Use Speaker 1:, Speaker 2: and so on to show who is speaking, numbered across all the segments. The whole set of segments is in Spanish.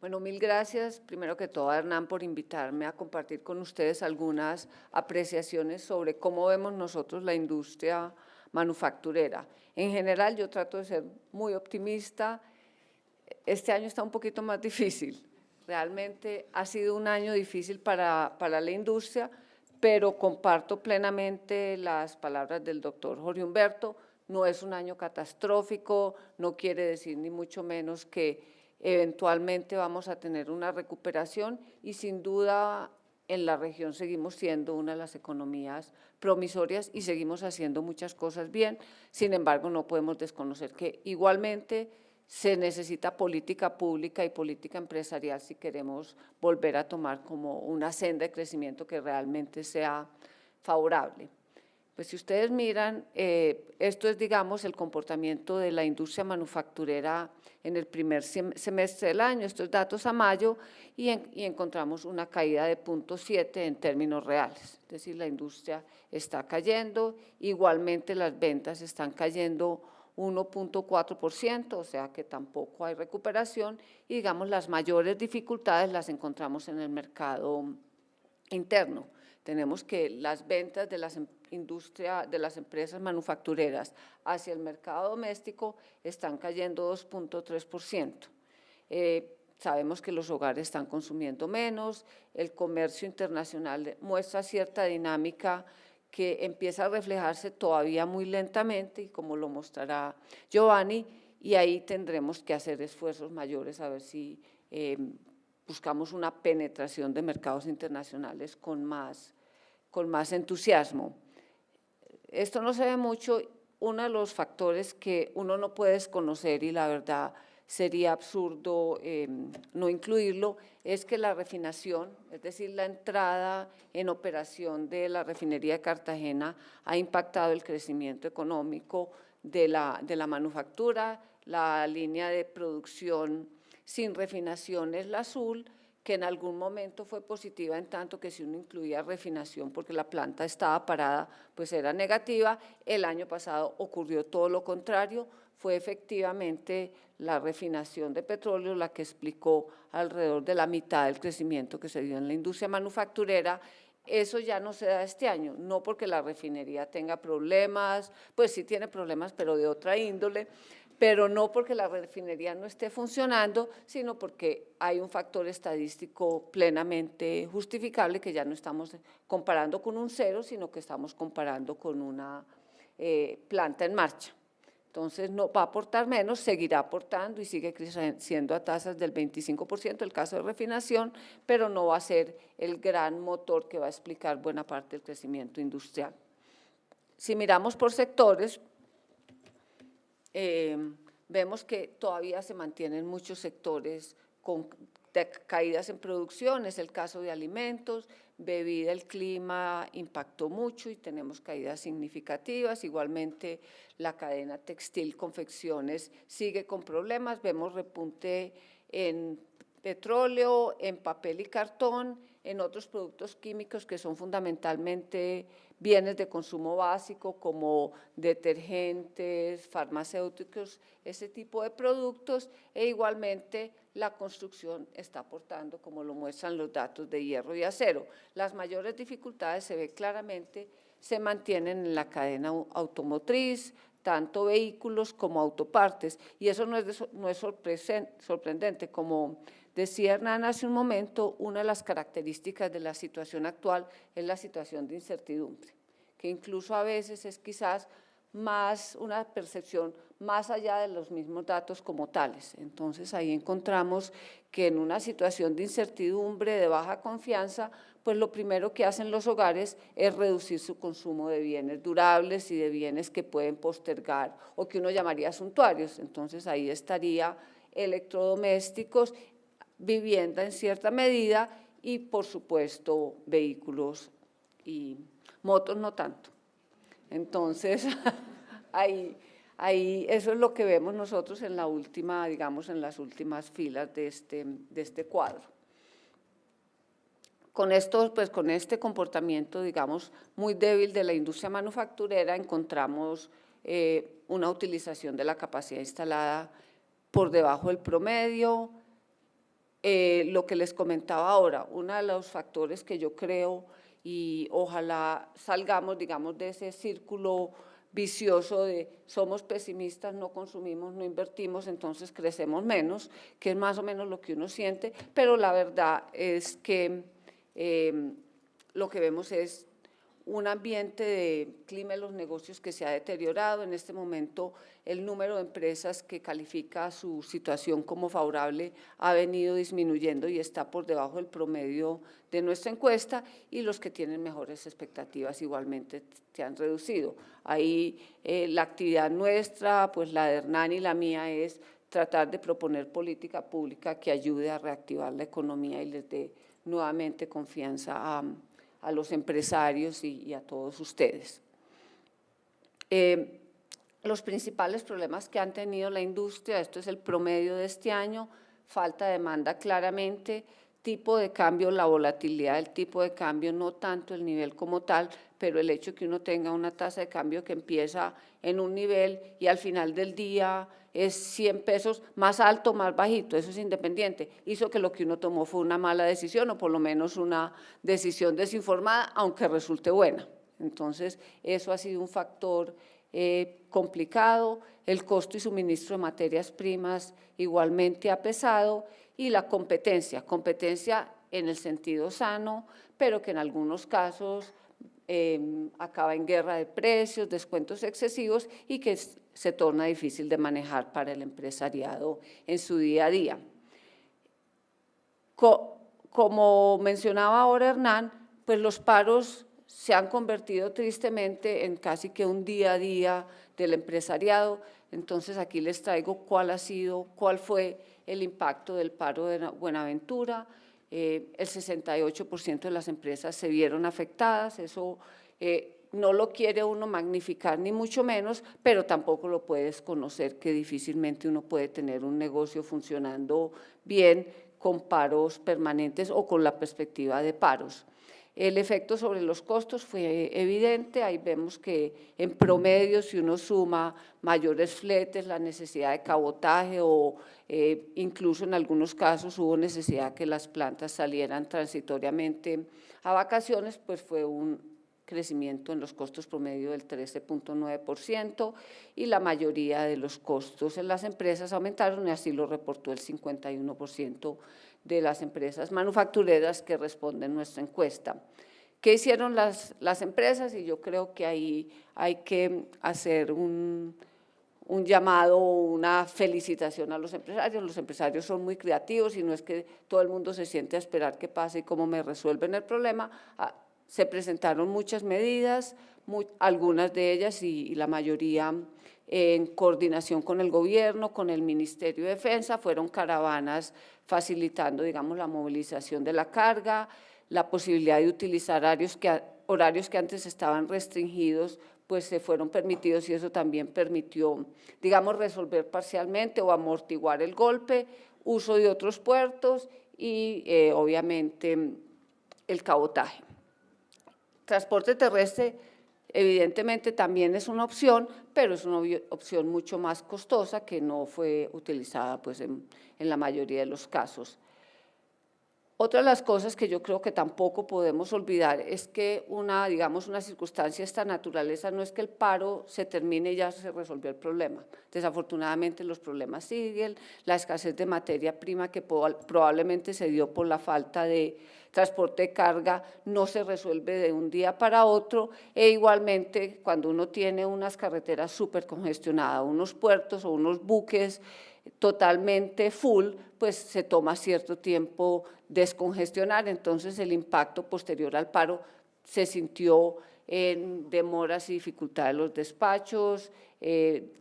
Speaker 1: Bueno, mil gracias, primero que todo, a Hernán, por invitarme a compartir con ustedes algunas apreciaciones sobre cómo vemos nosotros la industria manufacturera. En general, yo trato de ser muy optimista. Este año está un poquito más difícil. Realmente ha sido un año difícil para la industria, pero comparto plenamente las palabras del doctor Jorge Humberto. No es un año catastrófico, no quiere decir ni mucho menos que eventualmente vamos a tener una recuperación y sin duda en la región seguimos siendo una de las economías promisorias y seguimos haciendo muchas cosas bien. Sin embargo, no podemos desconocer que igualmente se necesita política pública y política empresarial si queremos volver a tomar como una senda de crecimiento que realmente sea favorable. Pues si ustedes miran, esto es, digamos, el comportamiento de la industria manufacturera en el primer semestre del año, estos datos a mayo, y encontramos una caída de 0,7 en términos reales, es decir, la industria está cayendo, igualmente las ventas están cayendo 1,4%, o sea que tampoco hay recuperación, y digamos las mayores dificultades las encontramos en el mercado interno. Tenemos que las ventas de las empresas manufactureras hacia el mercado doméstico están cayendo 2,3%. Sabemos que los hogares están consumiendo menos, el comercio internacional muestra cierta dinámica que empieza a reflejarse todavía muy lentamente y como lo mostrará Giovanni, y ahí tendremos que hacer esfuerzos mayores a ver si buscamos una penetración de mercados internacionales con más entusiasmo. Esto no se ve mucho, uno de los factores que uno no puede desconocer y la verdad sería absurdo no incluirlo, es que la refinación, es decir, la entrada en operación de la refinería de Cartagena ha impactado el crecimiento económico de la manufactura, la línea de producción sin refinación es la azul, que en algún momento fue positiva en tanto que si uno incluía refinación porque la planta estaba parada, pues era negativa. El año pasado ocurrió todo lo contrario, fue efectivamente la refinación de petróleo la que explicó alrededor de la mitad del crecimiento que se dio en la industria manufacturera. Eso ya no se da este año, no porque la refinería tenga problemas, pues sí tiene problemas, pero de otra índole, pero no porque la refinería no esté funcionando, sino porque hay un factor estadístico plenamente justificable que ya no estamos comparando con un cero, sino que estamos comparando con una planta en marcha. Entonces, no va a aportar menos, seguirá aportando y sigue creciendo a tasas del 25%, el caso de refinación, pero no va a ser el gran motor que va a explicar buena parte del crecimiento industrial. Si miramos por sectores, vemos que todavía se mantienen muchos sectores con caídas en producción, es el caso de alimentos, bebida, el clima impactó mucho y tenemos caídas significativas, igualmente la cadena textil, confecciones sigue con problemas, vemos repunte en petróleo, en papel y cartón, en otros productos químicos que son fundamentalmente bienes de consumo básico como detergentes, farmacéuticos, ese tipo de productos, e igualmente la construcción está aportando, como lo muestran los datos de hierro y acero. Las mayores dificultades se ve claramente, se mantienen en la cadena automotriz, tanto vehículos como autopartes, y eso no es sorprendente, como decía Hernán hace un momento, una de las características de la situación actual es la situación de incertidumbre, que incluso a veces es quizás más una percepción más allá de los mismos datos como tales. Entonces, ahí encontramos que en una situación de incertidumbre, de baja confianza, pues lo primero que hacen los hogares es reducir su consumo de bienes durables y de bienes que pueden postergar o que uno llamaría suntuarios. Entonces, ahí estaría electrodomésticos, vivienda en cierta medida y, por supuesto, vehículos y motos no tanto. Entonces, ahí eso es lo que vemos nosotros en la última, digamos, en las últimas filas de este cuadro. Con esto, pues con este comportamiento, digamos, muy débil de la industria manufacturera, encontramos una utilización de la capacidad instalada por debajo del promedio, lo que les comentaba ahora, uno de los factores que yo creo, y ojalá salgamos, digamos, de ese círculo vicioso de somos pesimistas, no consumimos, no invertimos, entonces crecemos menos, que es más o menos lo que uno siente, pero la verdad es que lo que vemos es un ambiente de clima de los negocios que se ha deteriorado. En este momento el número de empresas que califica su situación como favorable ha venido disminuyendo y está por debajo del promedio de nuestra encuesta, y los que tienen mejores expectativas igualmente se han reducido. Ahí la actividad nuestra, pues la de Hernán y la mía, es tratar de proponer política pública que ayude a reactivar la economía y les dé nuevamente confianza a los empresarios y a todos ustedes. Los principales problemas que han tenido la industria, esto es el promedio de este año: falta de demanda claramente, tipo de cambio, la volatilidad del tipo de cambio, no tanto el nivel como tal, pero el hecho de que uno tenga una tasa de cambio que empieza en un nivel y al final del día es 100 pesos más alto, más bajito, eso es independiente, hizo que lo que uno tomó fue una mala decisión o por lo menos una decisión desinformada, aunque resulte buena. Entonces, eso ha sido un factor complicado. El costo y suministro de materias primas igualmente ha pesado, y la competencia en el sentido sano, pero que en algunos casos acaba en guerra de precios, descuentos excesivos, y que se torna difícil de manejar para el empresariado en su día a día. Como mencionaba ahora Hernán, pues los paros se han convertido tristemente en casi que un día a día del empresariado. Entonces aquí les traigo cuál fue el impacto del paro de Buenaventura. El 68% de las empresas se vieron afectadas. Eso no lo quiere uno magnificar ni mucho menos, pero tampoco lo puede desconocer, que difícilmente uno puede tener un negocio funcionando bien con paros permanentes o con la perspectiva de paros. El efecto sobre los costos fue evidente. Ahí vemos que en promedio, si uno suma mayores fletes, la necesidad de cabotaje o incluso en algunos casos hubo necesidad que las plantas salieran transitoriamente a vacaciones, pues fue un crecimiento en los costos promedio del 13.9%, y la mayoría de los costos en las empresas aumentaron, y así lo reportó el 51% de las empresas manufactureras que responden a nuestra encuesta. ¿Qué hicieron las empresas? Y yo creo que ahí hay que hacer un llamado, una felicitación a los empresarios. Los empresarios son muy creativos y no es que todo el mundo se siente a esperar qué pase y cómo me resuelven el problema. Se presentaron muchas medidas, algunas de ellas y la mayoría en coordinación con el gobierno, con el Ministerio de Defensa. Fueron caravanas facilitando, digamos, la movilización de la carga, la posibilidad de utilizar horarios que antes estaban restringidos, pues se fueron permitidos, y eso también permitió, digamos, resolver parcialmente o amortiguar el golpe, uso de otros puertos y obviamente el cabotaje. Transporte terrestre evidentemente también es una opción, pero es una opción mucho más costosa que no fue utilizada pues, en la mayoría de los casos. Otra de las cosas que yo creo que tampoco podemos olvidar es que una circunstancia de esta naturaleza no es que el paro se termine y ya se resolvió el problema. Desafortunadamente los problemas siguen, la escasez de materia prima que probablemente se dio por la falta de transporte de carga no se resuelve de un día para otro, e igualmente cuando uno tiene unas carreteras súper congestionadas, unos puertos o unos buques totalmente full, pues se toma cierto tiempo descongestionar. Entonces el impacto posterior al paro se sintió en demoras y dificultades en los despachos,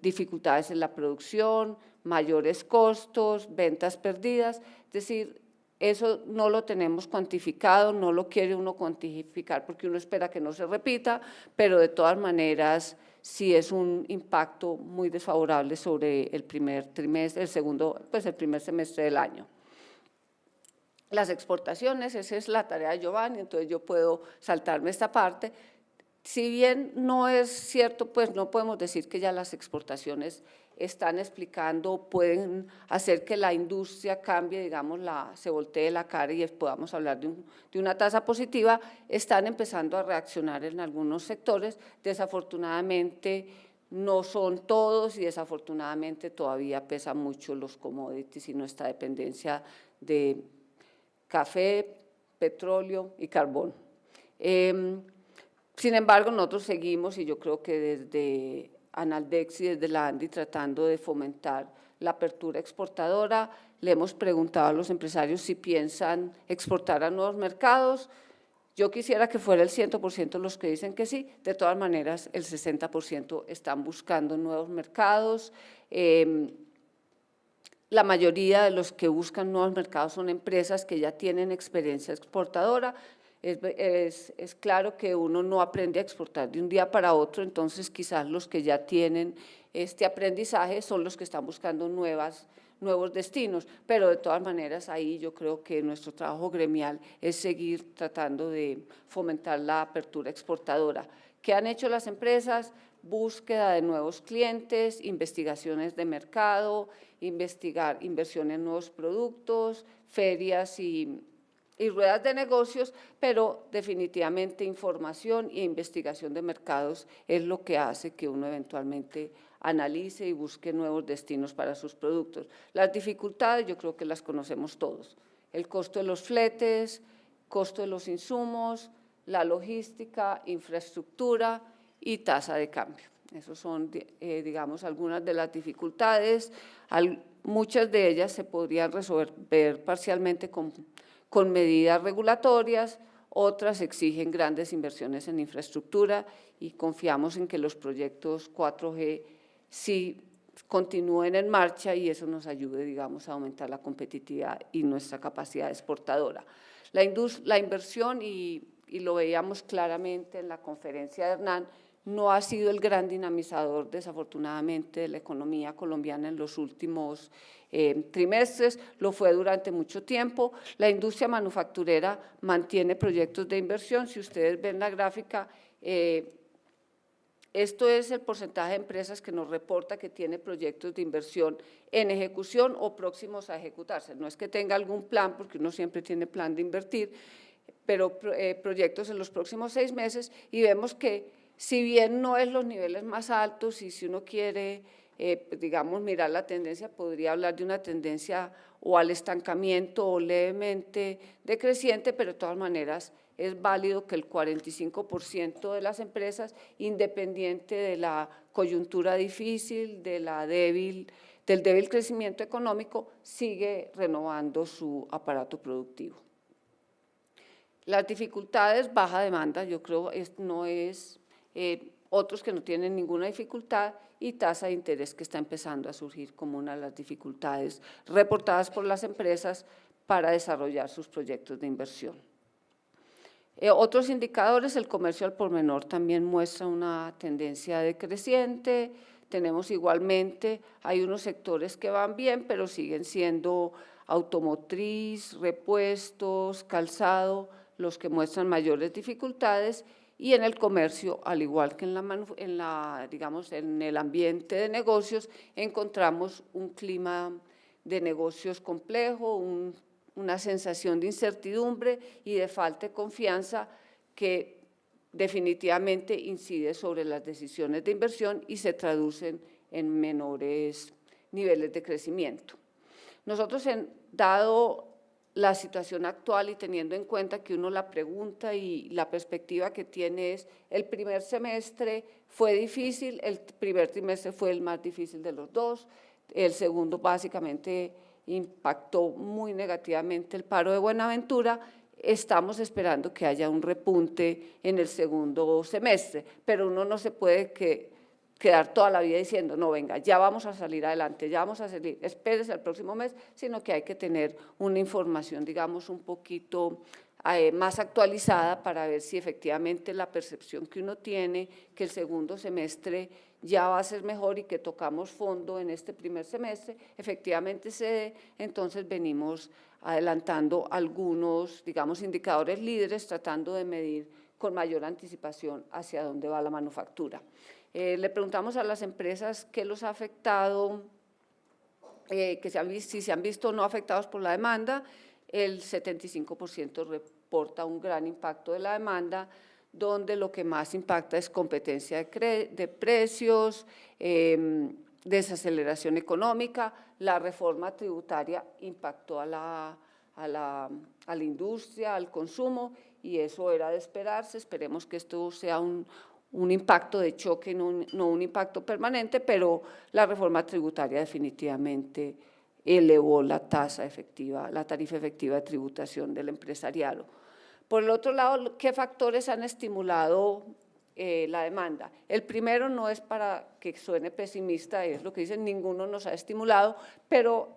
Speaker 1: dificultades en la producción, mayores costos, ventas perdidas. Es decir, eso no lo tenemos cuantificado, no lo quiere uno cuantificar porque uno espera que no se repita, pero de todas maneras sí es un impacto muy desfavorable sobre el primer trimestre, el primer semestre del año. Las exportaciones, esa es la tarea de Giovanni, entonces yo puedo saltarme esta parte. Si bien no es cierto, pues no podemos decir que ya las exportaciones están explicando, pueden hacer que la industria cambie, digamos, se voltee la cara y podamos hablar de una tasa positiva, están empezando a reaccionar en algunos sectores. Desafortunadamente no son todos y desafortunadamente todavía pesan mucho los commodities y nuestra dependencia de café, petróleo y carbón. Sin embargo, nosotros seguimos, y yo creo que desde Analdex y desde la ANDI, tratando de fomentar la apertura exportadora. Le hemos preguntado a los empresarios si piensan exportar a nuevos mercados. Yo quisiera que fuera el 100% los que dicen que sí. De todas maneras, el 60% están buscando nuevos mercados. La mayoría de los que buscan nuevos mercados son empresas que ya tienen experiencia exportadora. Es claro que uno no aprende a exportar de un día para otro, entonces quizás los que ya tienen este aprendizaje son los que están buscando nuevos destinos, pero de todas maneras ahí yo creo que nuestro trabajo gremial es seguir tratando de fomentar la apertura exportadora. ¿Qué han hecho las empresas? Búsqueda de nuevos clientes, investigaciones de mercado, inversión en nuevos productos, ferias y ruedas de negocios, pero definitivamente información e investigación de mercados es lo que hace que uno eventualmente analice y busque nuevos destinos para sus productos. Las dificultades yo creo que las conocemos todos, el costo de los fletes, costo de los insumos, la logística, infraestructura y tasa de cambio. Esas son, digamos, algunas de las dificultades. Muchas de ellas se podrían resolver parcialmente con medidas regulatorias, otras exigen grandes inversiones en infraestructura y confiamos en que los proyectos 4G sí continúen en marcha y eso nos ayude, digamos, a aumentar la competitividad y nuestra capacidad exportadora. La inversión, y lo veíamos claramente en la conferencia de Hernán, no ha sido el gran dinamizador, desafortunadamente, de la economía colombiana en los últimos trimestres, lo fue durante mucho tiempo. La industria manufacturera mantiene proyectos de inversión. Si ustedes ven la gráfica, esto es el porcentaje de empresas que nos reporta que tiene proyectos de inversión en ejecución o próximos a ejecutarse. No es que tenga algún plan, porque uno siempre tiene plan de invertir, pero proyectos en los próximos 6 meses, y vemos que si bien no es los niveles más altos y si uno quiere, digamos, mirar la tendencia, podría hablar de una tendencia o al estancamiento o levemente decreciente, pero de todas maneras es válido que el 45% de las empresas, independiente de la coyuntura difícil, del débil crecimiento económico, sigue renovando su aparato productivo. Las dificultades, baja demanda, yo creo no es… otros que no tienen ninguna dificultad y tasa de interés que está empezando a surgir como una de las dificultades reportadas por las empresas para desarrollar sus proyectos de inversión. Otros indicadores, el comercio al por menor también muestra una tendencia decreciente. Tenemos igualmente, hay unos sectores que van bien, pero siguen siendo automotriz, repuestos, calzado, los que muestran mayores dificultades. Y en el comercio, al igual que digamos, en el ambiente de negocios, encontramos un clima de negocios complejo, una sensación de incertidumbre y de falta de confianza que definitivamente incide sobre las decisiones de inversión y se traducen en menores niveles de crecimiento. Nosotros, dado la situación actual y teniendo en cuenta que uno la pregunta y la perspectiva que tiene es el primer semestre fue difícil, el primer trimestre fue el más difícil de los dos, el segundo básicamente impactó muy negativamente el paro de Buenaventura, estamos esperando que haya un repunte en el segundo semestre, pero uno no se puede quedar toda la vida diciendo, no, venga, ya vamos a salir adelante, ya vamos a salir, espérese al próximo mes, sino que hay que tener una información, digamos, un poquito más actualizada para ver si efectivamente la percepción que uno tiene, que el segundo semestre ya va a ser mejor y que tocamos fondo en este primer semestre, efectivamente se dé. Entonces venimos adelantando algunos, digamos, indicadores líderes, tratando de medir con mayor anticipación hacia dónde va la manufactura. Le preguntamos a las empresas qué los ha afectado, si se han visto o no afectados por la demanda. El 75% reporta un gran impacto de la demanda, donde lo que más impacta es competencia de precios, desaceleración económica. La reforma tributaria impactó a la industria, al consumo, y eso era de esperarse. Esperemos que esto sea un impacto de choque, no un impacto permanente, pero la reforma tributaria definitivamente elevó la tarifa efectiva de tributación del empresariado. Por el otro lado, ¿qué factores han estimulado la demanda? El primero, no es para que suene pesimista, es lo que dicen, ninguno nos ha estimulado, pero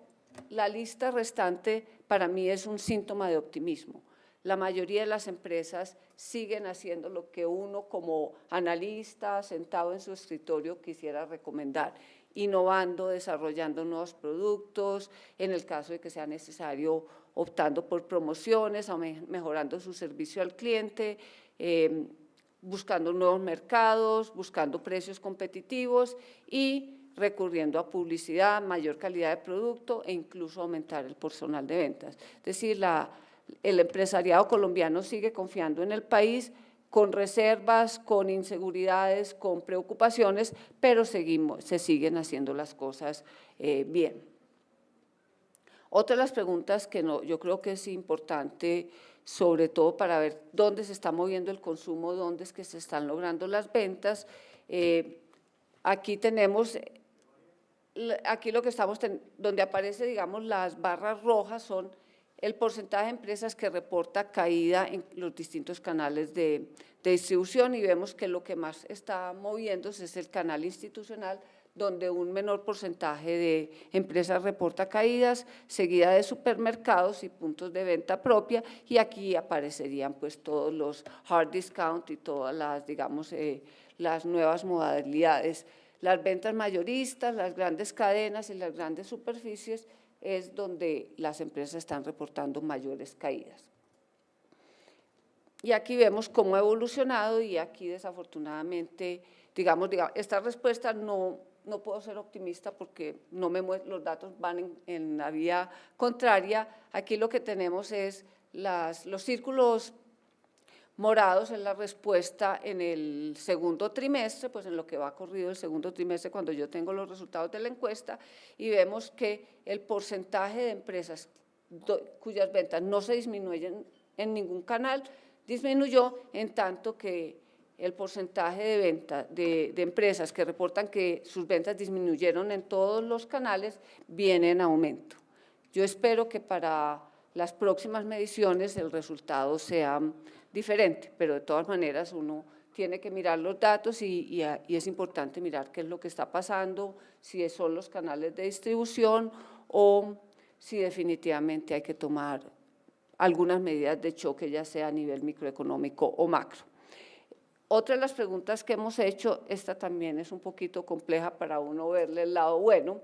Speaker 1: la lista restante para mí es un síntoma de optimismo. La mayoría de las empresas siguen haciendo lo que uno como analista sentado en su escritorio quisiera recomendar: innovando, desarrollando nuevos productos, en el caso de que sea necesario, optando por promociones, mejorando su servicio al cliente, buscando nuevos mercados, buscando precios competitivos y recurriendo a publicidad, mayor calidad de producto e incluso aumentar el personal de ventas. Es decir, el empresariado colombiano sigue confiando en el país, con reservas, con inseguridades, con preocupaciones, pero se siguen haciendo las cosas bien. Otra de las preguntas que yo creo que es importante, sobre todo para ver dónde se está moviendo el consumo, dónde es que se están logrando las ventas. Aquí tenemos, aquí lo que donde aparece, digamos, las barras rojas son el porcentaje de empresas que reporta caída en los distintos canales de distribución, y vemos que lo que más está moviéndose es el canal institucional, donde un menor porcentaje de empresas reporta caídas, seguida de supermercados y puntos de venta propia, y aquí aparecerían pues todos los hard discount y todas las, digamos, las nuevas modalidades. Las ventas mayoristas, las grandes cadenas y las grandes superficies es donde las empresas están reportando mayores caídas. Y aquí vemos cómo ha evolucionado, y aquí desafortunadamente, digamos esta respuesta no puedo ser optimista porque los datos van en la vía contraria. Aquí lo que tenemos es los círculos morados en la respuesta en el segundo trimestre, pues en lo que va corrido el segundo trimestre cuando yo tengo los resultados de la encuesta, y vemos que el porcentaje de empresas cuyas ventas no se disminuyen en ningún canal disminuyó, en tanto que el porcentaje de ventas de empresas que reportan que sus ventas disminuyeron en todos los canales viene en aumento. Yo espero que para las próximas mediciones el resultado sea diferente, pero de todas maneras uno tiene que mirar los datos y es importante mirar qué es lo que está pasando, si son los canales de distribución o si definitivamente hay que tomar algunas medidas de choque, ya sea a nivel microeconómico o macro. Otra de las preguntas que hemos hecho, esta también es un poquito compleja para uno verle el lado bueno,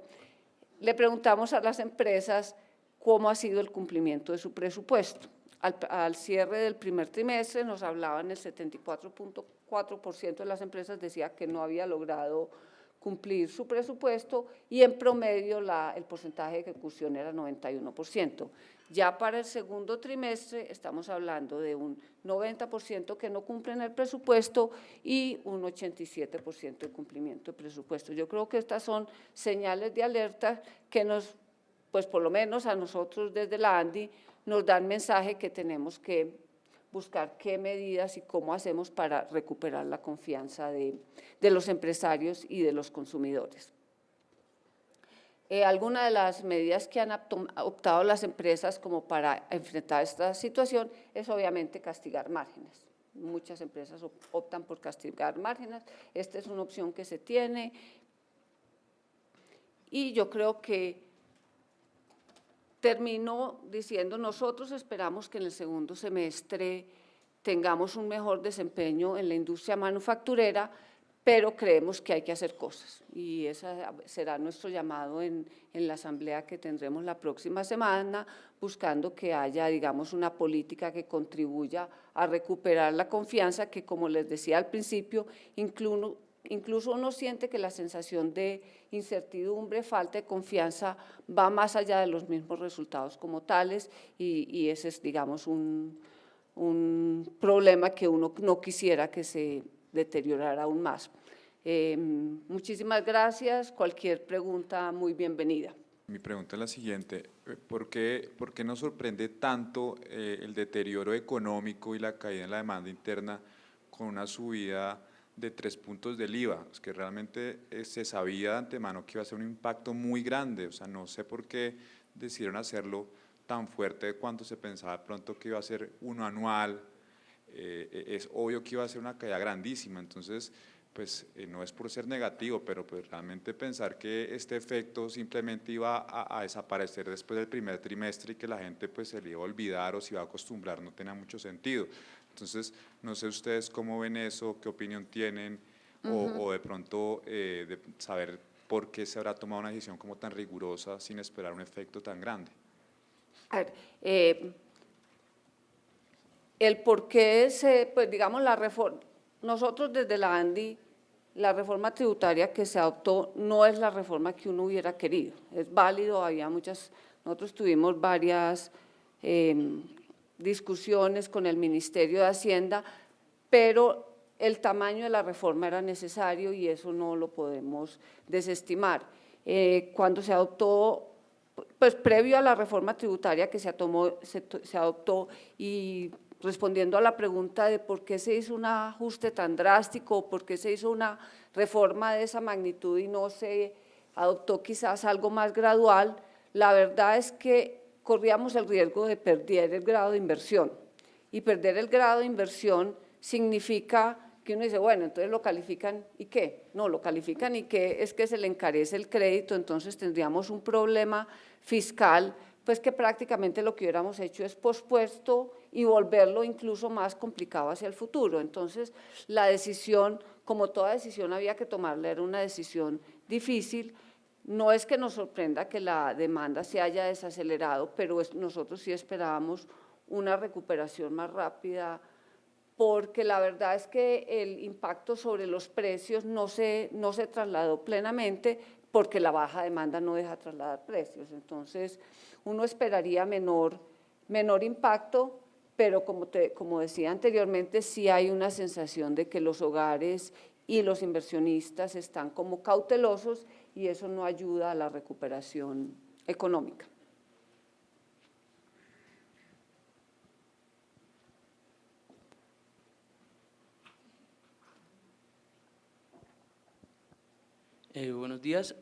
Speaker 1: le preguntamos a las empresas cómo ha sido el cumplimiento de su presupuesto. Al cierre del primer trimestre nos hablaban el 74.4% de las empresas decía que no había logrado cumplir su presupuesto, y en promedio el porcentaje de ejecución era 91%. Ya para el segundo trimestre estamos hablando de un 90% que no cumplen el presupuesto y un 87% de cumplimiento de presupuesto. Yo creo que estas son señales de alerta que pues por lo menos a nosotros desde la ANDI nos dan mensaje que tenemos que buscar qué medidas y cómo hacemos para recuperar la confianza de los empresarios y de los consumidores. Algunas de las medidas que han optado las empresas como para enfrentar esta situación es obviamente castigar márgenes. Muchas empresas optan por castigar márgenes, esta es una opción que se tiene, y yo creo que termino diciendo, nosotros esperamos que en el segundo semestre tengamos un mejor desempeño en la industria manufacturera, pero creemos que hay que hacer cosas, y ese será nuestro llamado en la asamblea que tendremos la próxima semana, buscando que haya, digamos, una política que contribuya a recuperar la confianza, que, como les decía al principio, incluso uno siente que la sensación de incertidumbre, falta de confianza va más allá de los mismos resultados como tales y ese es, digamos, un problema que uno no quisiera que se deteriorara aún más. Muchísimas gracias. Cualquier pregunta, muy bienvenida.
Speaker 2: Mi pregunta es la siguiente, por qué nos sorprende tanto el deterioro económico y la caída en la demanda interna con una subida de 3 puntos del IVA? Es que realmente se sabía de antemano que iba a ser un impacto muy grande, o sea, no sé por qué decidieron hacerlo tan fuerte de cuando se pensaba de pronto que iba a ser uno anual. Es obvio que iba a ser una caída grandísima, entonces pues no es por ser negativo, pero pues realmente pensar que este efecto simplemente iba a desaparecer después del primer trimestre y que la gente pues se le iba a olvidar o se iba a acostumbrar no tenía mucho sentido. Entonces, no sé ustedes cómo ven eso, qué opinión tienen, o de pronto de saber por qué se habrá tomado una decisión como tan rigurosa sin esperar un efecto tan grande.
Speaker 1: A ver, el por qué pues digamos, la reforma, nosotros desde la ANDI, la reforma tributaria que se adoptó no es la reforma que uno hubiera querido, es válido, había nosotros tuvimos varias discusiones con el Ministerio de Hacienda, pero el tamaño de la reforma era necesario y eso no lo podemos desestimar. Cuando se adoptó, pues previo a la reforma tributaria que se adoptó y respondiendo a la pregunta de por qué se hizo un ajuste tan drástico, por qué se hizo una reforma de esa magnitud y no se adoptó quizás algo más gradual, la verdad es que corríamos el riesgo de perder el grado de inversión. Y perder el grado de inversión significa que uno dice, bueno, entonces lo califican ¿y qué? No, lo califican ¿y qué? Es que se le encarece el crédito, entonces tendríamos un problema fiscal, pues que prácticamente lo que hubiéramos hecho es pospuesto y volverlo incluso más complicado hacia el futuro. Entonces, la decisión, como toda decisión había que tomarla, era una decisión difícil. No es que nos sorprenda que la demanda se haya desacelerado, pero nosotros sí esperábamos una recuperación más rápida, porque la verdad es que el impacto sobre los precios no se trasladó plenamente, porque la baja demanda no deja trasladar precios. Entonces, uno esperaría menor impacto, pero como decía anteriormente, sí hay una sensación de que los hogares y los inversionistas están como cautelosos y eso no ayuda a la recuperación económica.
Speaker 3: Buenos días.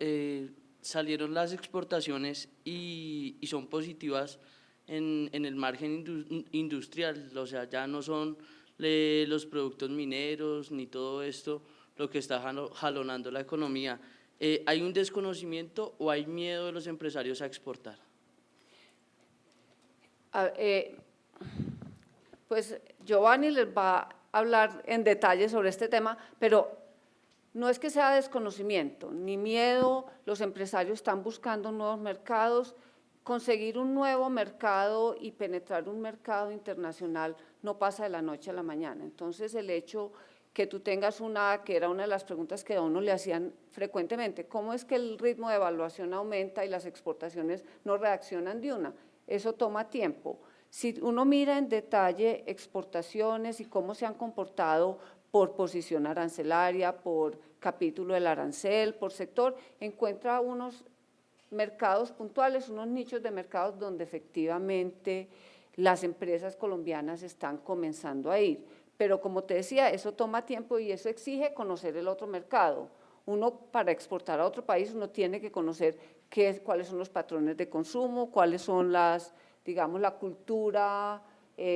Speaker 3: Salieron las exportaciones y son positivas en el margen industrial, o sea, ya no son los productos mineros ni todo esto lo que está jalonando la economía. ¿Hay un desconocimiento o hay miedo de los empresarios a exportar?
Speaker 1: Pues Giovanni les va a hablar en detalle sobre este tema, pero no es que sea desconocimiento ni miedo, los empresarios están buscando nuevos mercados. Conseguir un nuevo mercado y penetrar un mercado internacional no pasa de la noche a la mañana. Entonces, el hecho que tú tengas que era una de las preguntas que a uno le hacían frecuentemente, ¿cómo es que el ritmo de evaluación aumenta y las exportaciones no reaccionan de una? Eso toma tiempo. Si uno mira en detalle exportaciones y cómo se han comportado por posición arancelaria, por capítulo del arancel, por sector, encuentra unos mercados puntuales, unos nichos de mercados donde efectivamente las empresas colombianas están comenzando a ir. Pero como te decía, eso toma tiempo y eso exige conocer el otro mercado. Uno para exportar a otro país, uno tiene que conocer cuáles son los patrones de consumo, cuáles son digamos, la cultura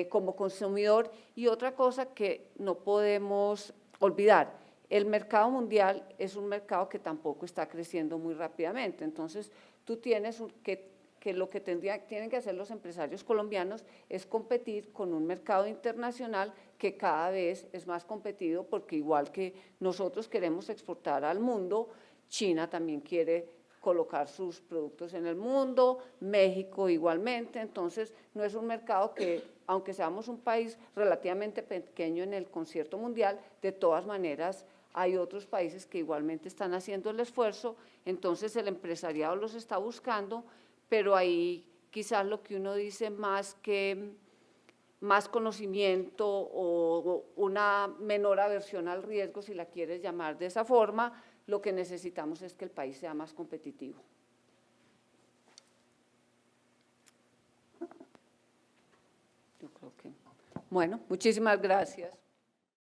Speaker 1: como consumidor. Y otra cosa que no podemos olvidar, el mercado mundial es un mercado que tampoco está creciendo muy rápidamente. Entonces, tú tienes que lo que tienen que hacer los empresarios colombianos es competir con un mercado internacional que cada vez es más competido, porque igual que nosotros queremos exportar al mundo, China también quiere colocar sus productos en el mundo, México igualmente. Entonces, no es un mercado que, aunque seamos un país relativamente pequeño en el concierto mundial, de todas maneras hay otros países que igualmente están haciendo el esfuerzo, entonces el empresariado los está buscando, pero ahí quizás lo que uno dice más conocimiento o una menor aversión al riesgo, si la quieres llamar de esa forma, lo que necesitamos es que el país sea más competitivo. Yo creo que… Bueno, muchísimas gracias.